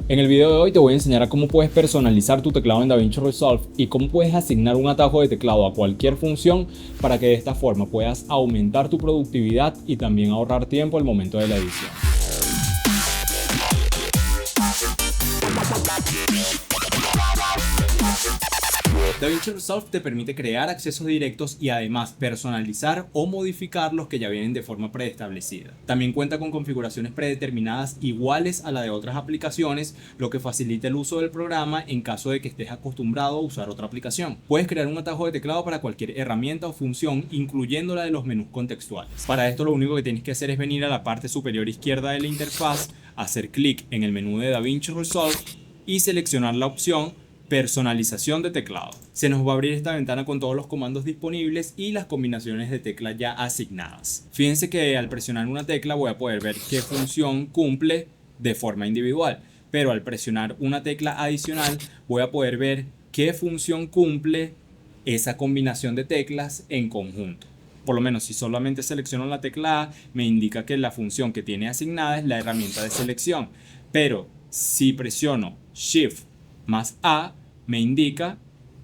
En el video de hoy te voy a enseñar a cómo puedes personalizar tu teclado en DaVinci Resolve y cómo puedes asignar un atajo de teclado a cualquier función para que de esta forma puedas aumentar tu productividad y también ahorrar tiempo al momento de la edición. DaVinci Resolve te permite crear accesos directos y además personalizar o modificar los que ya vienen de forma preestablecida. También cuenta con configuraciones predeterminadas iguales a la de otras aplicaciones, lo que facilita el uso del programa en caso de que estés acostumbrado a usar otra aplicación. Puedes crear un atajo de teclado para cualquier herramienta o función, incluyendo la de los menús contextuales. Para esto lo único que tienes que hacer es venir a la parte superior izquierda de la interfaz, hacer clic en el menú de DaVinci Resolve y seleccionar la opción Personalización de teclado. Se nos va a abrir esta ventana con todos los comandos disponibles y las combinaciones de tecla ya asignadas. Fíjense que al presionar una tecla voy a poder ver qué función cumple de forma individual, pero al presionar una tecla adicional voy a poder ver qué función cumple esa combinación de teclas en conjunto. Por lo menos si solamente selecciono la tecla A, me indica que la función que tiene asignada es la herramienta de selección, pero si presiono Shift más A, me indica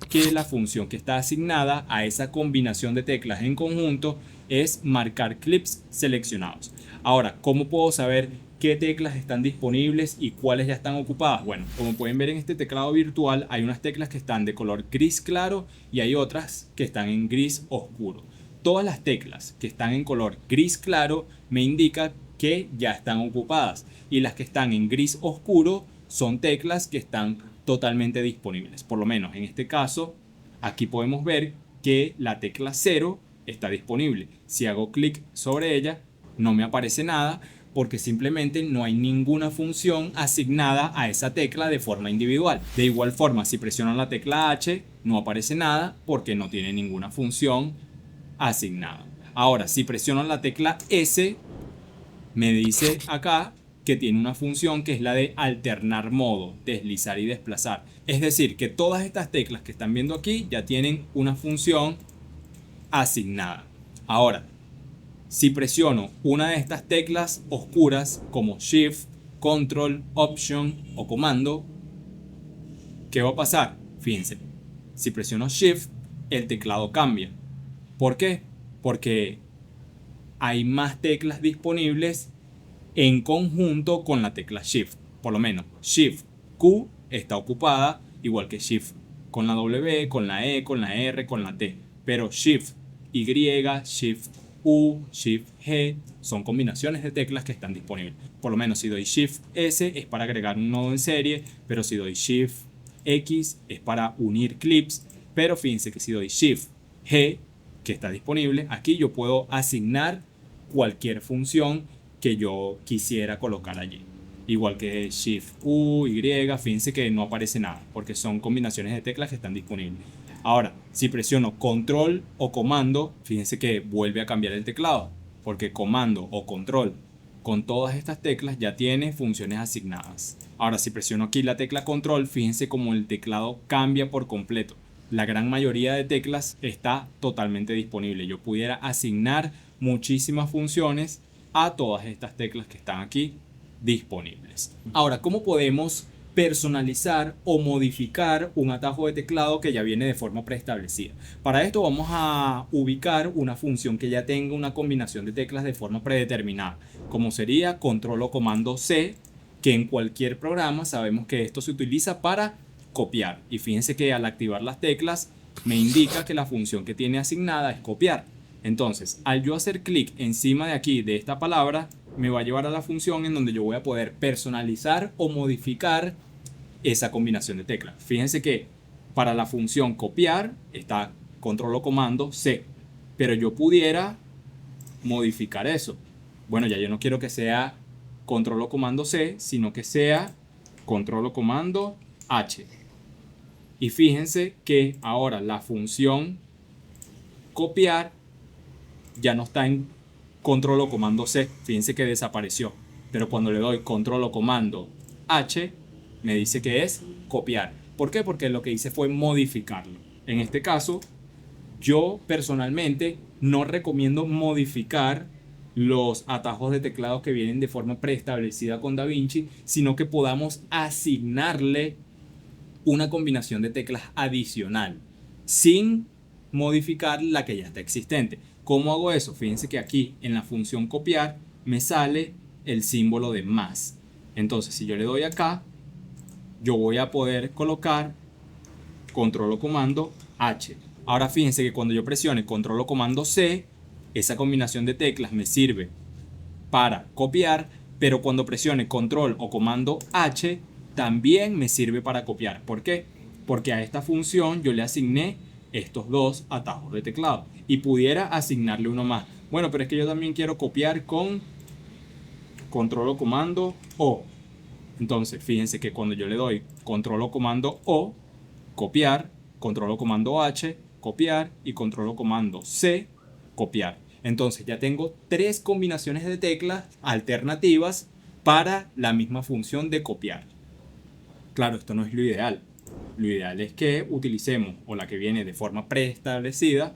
que la función que está asignada a esa combinación de teclas en conjunto es marcar clips seleccionados. Ahora, ¿cómo puedo saber qué teclas están disponibles y cuáles ya están ocupadas? Bueno, como pueden ver en este teclado virtual hay unas teclas que están de color gris claro y hay otras que están en gris oscuro. Todas las teclas que están en color gris claro me indican que ya están ocupadas y las que están en gris oscuro son teclas que están totalmente disponibles. Por lo menos en este caso, aquí podemos ver que la tecla 0 está disponible. Si hago clic sobre ella, no me aparece nada porque simplemente no hay ninguna función asignada a esa tecla de forma individual. De igual forma, si presiono la tecla H, no aparece nada porque no tiene ninguna función asignada. Ahora, si presiono la tecla S, me dice acá que tiene una función que es la de alternar modo, deslizar y desplazar. Es decir, que todas estas teclas que están viendo aquí ya tienen una función asignada. Ahora, si presiono una de estas teclas oscuras como Shift, Control, Option o Comando, ¿qué va a pasar? Fíjense, si presiono Shift, el teclado cambia. ¿Por qué? Porque hay más teclas disponibles en conjunto con la tecla Shift. Por lo menos Shift Q está ocupada, igual que Shift con la W, con la E, con la R, con la T. Pero Shift Y, Shift U, Shift G son combinaciones de teclas que están disponibles. Por lo menos si doy Shift S es para agregar un nodo en serie, pero si doy Shift X es para unir clips. Pero fíjense que si doy Shift G, que está disponible, aquí yo puedo asignar cualquier función que yo quisiera colocar allí. Igual que Shift U, Y, fíjense que no aparece nada porque son combinaciones de teclas que están disponibles. Ahora, si presiono Control o Comando, fíjense que vuelve a cambiar el teclado porque Comando o Control con todas estas teclas ya tiene funciones asignadas. Ahora, si presiono aquí la tecla Control, fíjense como el teclado cambia por completo. La gran mayoría de teclas está totalmente disponible. Yo pudiera asignar muchísimas funciones a todas estas teclas que están aquí disponibles. Ahora, ¿cómo podemos personalizar o modificar un atajo de teclado que ya viene de forma preestablecida? Para esto vamos a ubicar una función que ya tenga una combinación de teclas de forma predeterminada, como sería control o comando C, que en cualquier programa sabemos que esto se utiliza para copiar. Y fíjense que al activar las teclas me indica que la función que tiene asignada es copiar. Entonces, al yo hacer clic encima de aquí de esta palabra, me va a llevar a la función en donde yo voy a poder personalizar o modificar esa combinación de teclas. Fíjense que para la función copiar está control o comando C, pero yo pudiera modificar eso. Bueno, ya yo no quiero que sea control o comando C, sino que sea control o comando H. Y fíjense que ahora la función copiar ya no está en control o comando C. Fíjense que desapareció. Pero cuando le doy control o comando H, me dice que es copiar. ¿Por qué? Porque lo que hice fue modificarlo. En este caso, yo personalmente no recomiendo modificar los atajos de teclado que vienen de forma preestablecida con DaVinci, sino que podamos asignarle una combinación de teclas adicional sin modificar la que ya está existente. ¿Cómo hago eso? Fíjense que aquí en la función copiar me sale el símbolo de más. Entonces, si yo le doy acá, yo voy a poder colocar control o comando H. Ahora fíjense que cuando yo presione control o comando C, esa combinación de teclas me sirve para copiar, pero cuando presione control o comando H, también me sirve para copiar. ¿Por qué? Porque a esta función yo le asigné estos dos atajos de teclado y pudiera asignarle uno más. Bueno, pero es que yo también quiero copiar con control o comando O. Entonces, fíjense que cuando yo le doy control o comando O, copiar, control o comando H, copiar y control o comando C, copiar. Entonces ya tengo tres combinaciones de teclas alternativas para la misma función de copiar. Claro, esto no es lo ideal. Lo ideal es que utilicemos o la que viene de forma preestablecida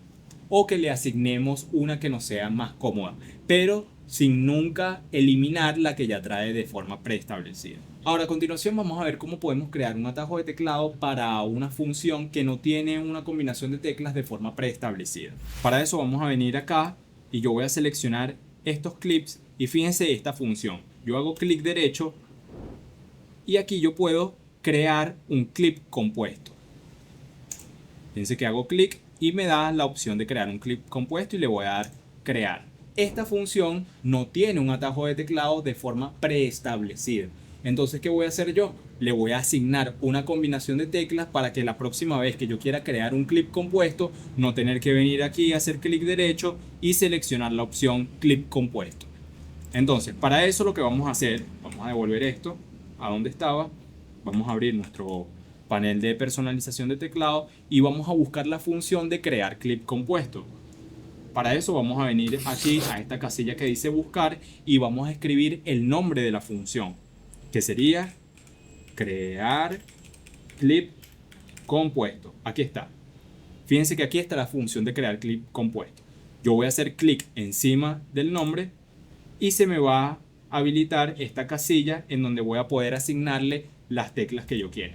o que le asignemos una que nos sea más cómoda, pero sin nunca eliminar la que ya trae de forma preestablecida. Ahora, a continuación vamos a ver cómo podemos crear un atajo de teclado para una función que no tiene una combinación de teclas de forma preestablecida. Para eso vamos a venir acá y yo voy a seleccionar estos clips y fíjense esta función. Yo hago clic derecho y aquí yo puedo crear un clip compuesto. Fíjense que hago clic y me da la opción de crear un clip compuesto y le voy a dar crear. Esta función no tiene un atajo de teclado de forma preestablecida. Entonces, ¿qué voy a hacer yo? Le voy a asignar una combinación de teclas para que la próxima vez que yo quiera crear un clip compuesto, no tener que venir aquí, hacer clic derecho y seleccionar la opción clip compuesto. Entonces, para eso lo que vamos a hacer, vamos a devolver esto a donde estaba, vamos a abrir nuestro panel de personalización de teclado y vamos a buscar la función de crear clip compuesto. Para eso vamos a venir aquí a esta casilla que dice buscar y vamos a escribir el nombre de la función, que sería crear clip compuesto. Aquí está. Fíjense que aquí está la función de crear clip compuesto. Yo voy a hacer clic encima del nombre y se me va a habilitar esta casilla en donde voy a poder asignarle las teclas que yo quiera.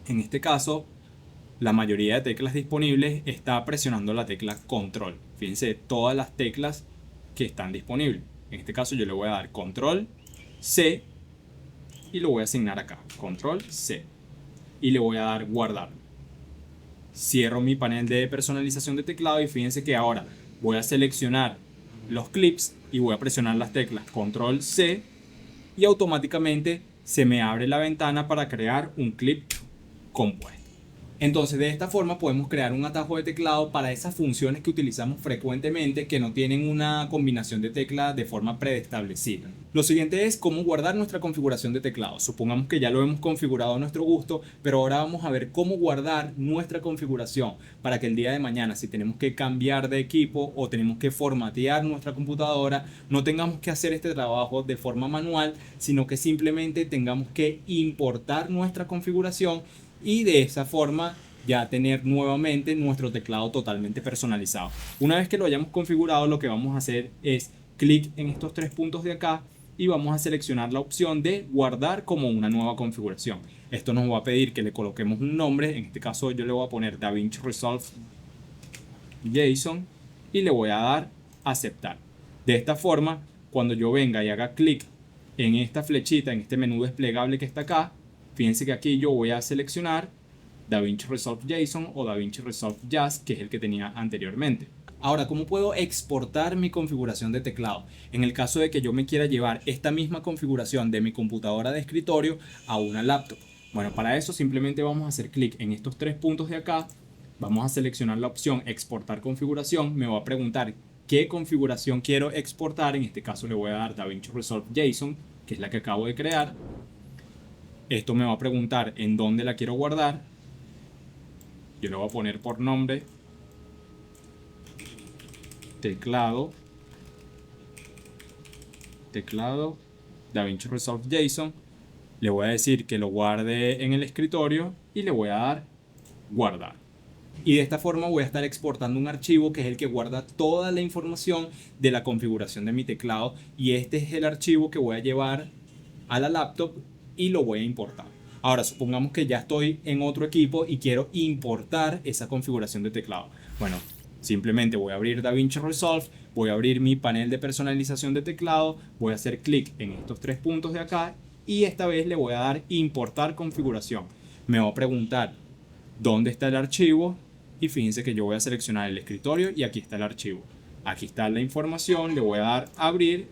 En este caso, la mayoría de teclas disponibles está presionando la tecla control. Fíjense todas las teclas que están disponibles. En este caso yo le voy a dar control C y lo voy a asignar acá, control C, y le voy a dar guardar. Cierro mi panel de personalización de teclado y fíjense que ahora voy a seleccionar los clips y voy a presionar las teclas control C y automáticamente se me abre la ventana para crear un clip compuesto. Entonces, de esta forma podemos crear un atajo de teclado para esas funciones que utilizamos frecuentemente que no tienen una combinación de teclas de forma preestablecida. Lo siguiente es cómo guardar nuestra configuración de teclado. Supongamos que ya lo hemos configurado a nuestro gusto, pero ahora vamos a ver cómo guardar nuestra configuración para que el día de mañana, si tenemos que cambiar de equipo o tenemos que formatear nuestra computadora, no tengamos que hacer este trabajo de forma manual, sino que simplemente tengamos que importar nuestra configuración y de esa forma ya tener nuevamente nuestro teclado totalmente personalizado. Una vez que lo hayamos configurado, lo que vamos a hacer es clic en estos tres puntos de acá y vamos a seleccionar la opción de guardar como una nueva configuración. Esto nos va a pedir que le coloquemos un nombre. En este caso yo le voy a poner DaVinci Resolve JSON y le voy a dar aceptar. De esta forma, cuando yo venga y haga clic en esta flechita, en este menú desplegable que está acá, fíjense que aquí yo voy a seleccionar DaVinci Resolve JSON o DaVinci Resolve Jazz, que es el que tenía anteriormente. Ahora, ¿cómo puedo exportar mi configuración de teclado? En el caso de que yo me quiera llevar esta misma configuración de mi computadora de escritorio a una laptop. Bueno, para eso simplemente vamos a hacer clic en estos tres puntos de acá. Vamos a seleccionar la opción exportar configuración. Me va a preguntar qué configuración quiero exportar. En este caso le voy a dar DaVinci Resolve JSON, que es la que acabo de crear. Esto me va a preguntar en dónde la quiero guardar. Yo le voy a poner por nombre teclado DaVinci Resolve JSON. Le voy a decir que lo guarde en el escritorio y le voy a dar guardar. Y de esta forma voy a estar exportando un archivo que es el que guarda toda la información de la configuración de mi teclado, y este es el archivo que voy a llevar a la laptop y lo voy a importar. Ahora, supongamos que ya estoy en otro equipo y quiero importar esa configuración de teclado. Bueno, simplemente voy a abrir DaVinci Resolve, voy a abrir mi panel de personalización de teclado, voy a hacer clic en estos tres puntos de acá y esta vez le voy a dar importar configuración. Me va a preguntar dónde está el archivo y fíjense que yo voy a seleccionar el escritorio y aquí está el archivo. Aquí está la información, le voy a dar abrir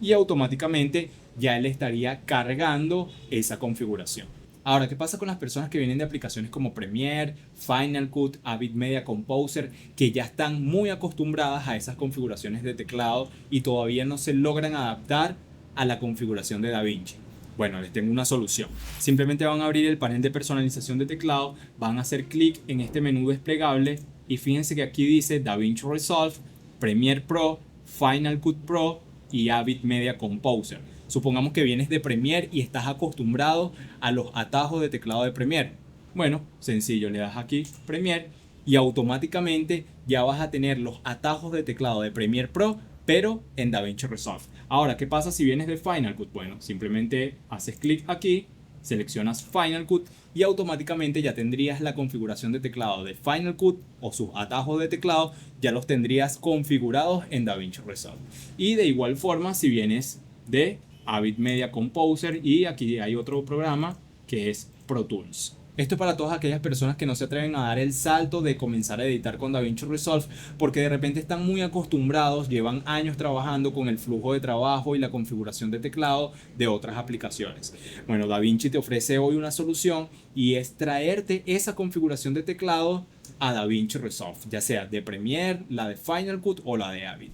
y automáticamente ya él estaría cargando esa configuración. Ahora, ¿qué pasa con las personas que vienen de aplicaciones como Premiere, Final Cut, Avid Media Composer, que ya están muy acostumbradas a esas configuraciones de teclado y todavía no se logran adaptar a la configuración de DaVinci? Bueno, les tengo una solución. Simplemente van a abrir el panel de personalización de teclado, van a hacer clic en este menú desplegable y fíjense que aquí dice DaVinci Resolve, Premiere Pro, Final Cut Pro y Avid Media Composer. Supongamos que vienes de Premiere y estás acostumbrado a los atajos de teclado de Premiere. Bueno, sencillo, le das aquí Premiere y automáticamente ya vas a tener los atajos de teclado de Premiere Pro, pero en DaVinci Resolve. Ahora, ¿qué pasa si vienes de Final Cut? Bueno, simplemente haces clic aquí, seleccionas Final Cut y automáticamente ya tendrías la configuración de teclado de Final Cut o sus atajos de teclado, ya los tendrías configurados en DaVinci Resolve. Y de igual forma, si vienes de Avid Media Composer y aquí hay otro programa que es Pro Tools. Esto es para todas aquellas personas que no se atreven a dar el salto de comenzar a editar con DaVinci Resolve porque de repente están muy acostumbrados, llevan años trabajando con el flujo de trabajo y la configuración de teclado de otras aplicaciones. Bueno, DaVinci te ofrece hoy una solución y es traerte esa configuración de teclado a DaVinci Resolve, ya sea de Premiere, la de Final Cut o la de Avid.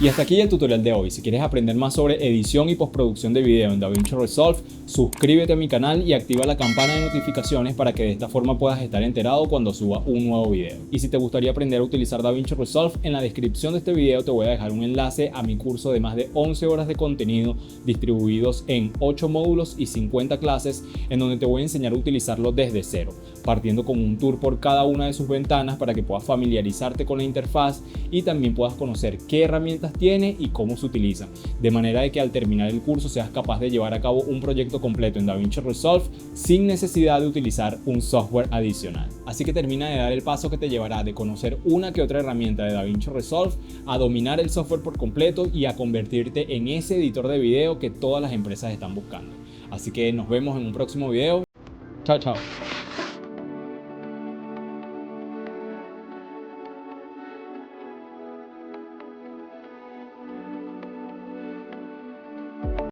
Y hasta aquí el tutorial de hoy. Si quieres aprender más sobre edición y postproducción de video en DaVinci Resolve, suscríbete a mi canal y activa la campana de notificaciones para que de esta forma puedas estar enterado cuando suba un nuevo video. Y si te gustaría aprender a utilizar DaVinci Resolve, en la descripción de este video te voy a dejar un enlace a mi curso de más de 11 horas de contenido distribuidos en 8 módulos y 50 clases, en donde te voy a enseñar a utilizarlo desde cero, partiendo con un tour por cada una de sus ventanas para que puedas familiarizarte con la interfaz y también puedas conocer qué herramientas tiene y cómo se utilizan, de manera de que al terminar el curso seas capaz de llevar a cabo un proyecto completo en DaVinci Resolve sin necesidad de utilizar un software adicional. Así que termina de dar el paso que te llevará de conocer una que otra herramienta de DaVinci Resolve a dominar el software por completo y a convertirte en ese editor de video que todas las empresas están buscando. Así que nos vemos en un próximo video. Chao, chao.